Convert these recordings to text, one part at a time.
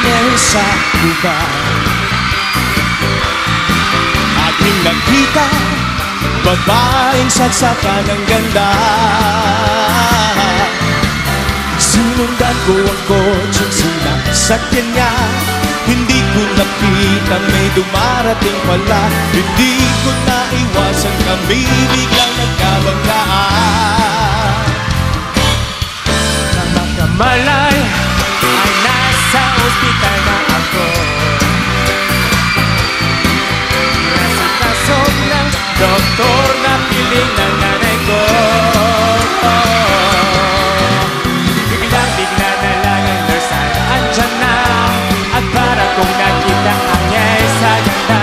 angel sa gubat. Aking nakita, babaeng saksakan ng ganda. Sinundan ko ang kotseng sinasakyan niya. Hindi ko nakita may dumarating pala. Hindi ko naiwasan, kami biglang nagkabanggaan. Nang makamalay ay nasa ospital na ako. Nasa tasong ng doktor na piling ng nanay ko. Bigla na lang ang nurse ay andyan na. At para kong nakita ang ngayay sa ganda,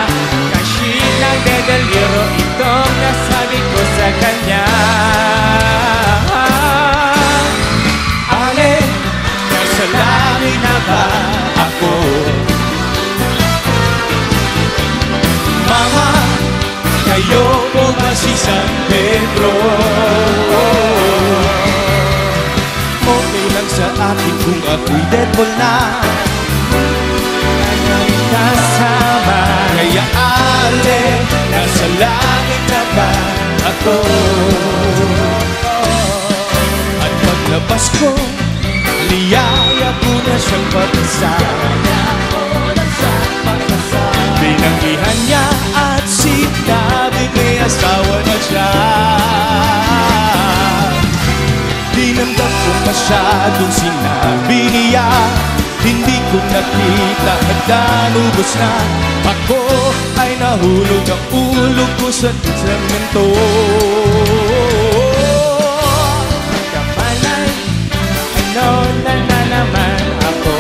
kasi ng dedeliro itong nasabi ko sa kanya. Ale, nasa langit na ba ako? Mama, kayo po ba si San Pedro? Okay lang sa akin kung ako'y deadball na. Kasama, Kaya ale, nasa langit na ba ako? At paglabas ko, niyaya ko na siyang patasa. Binanggihan niya at sinabing may asawa na siya. Dinamdam ko masyadong sinabi niya. Hindi ko nakita at nanubos na. Ako ay nahulog, ang ulo ko sa semento. kamalay, ano na naman ako.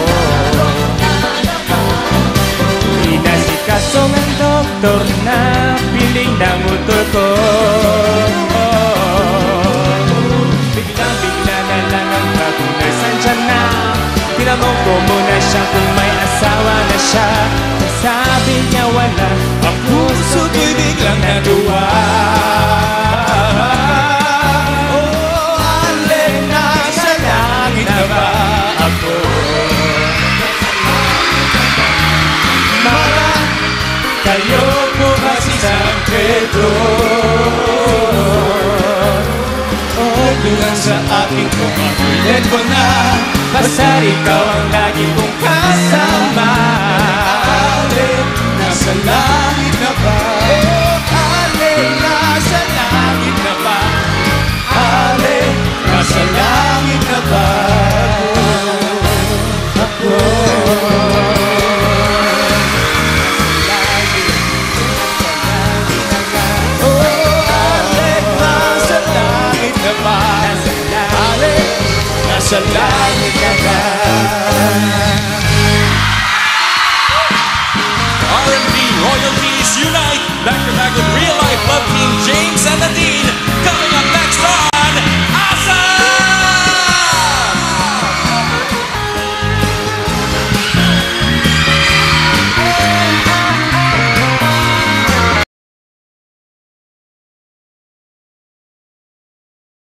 Inasikaso ng doktor na piling ng motor ko. Bigla na lang ang bagong nurse andyan na. Tinamong ko muna siya kung may asawa na siya. Sabi niya wala, Ang puso ko'y biglang naduwa. Oh, ale, nasa langit na ba ako? Mama, Kayo po ba si San Pedro? Okay lang sa akin kung ako'y deadball na. basta ikaw ang lagi kong kasama. Ale, nasa langit na ba? Oh, ale, nasa langit na ba? Ale, nasa langit na ba? Ako. Oh, ale, nasa langit na ba? Ale, nasa langit na ba? R&B royalties unite! Back to back with real life love team James and Nadine.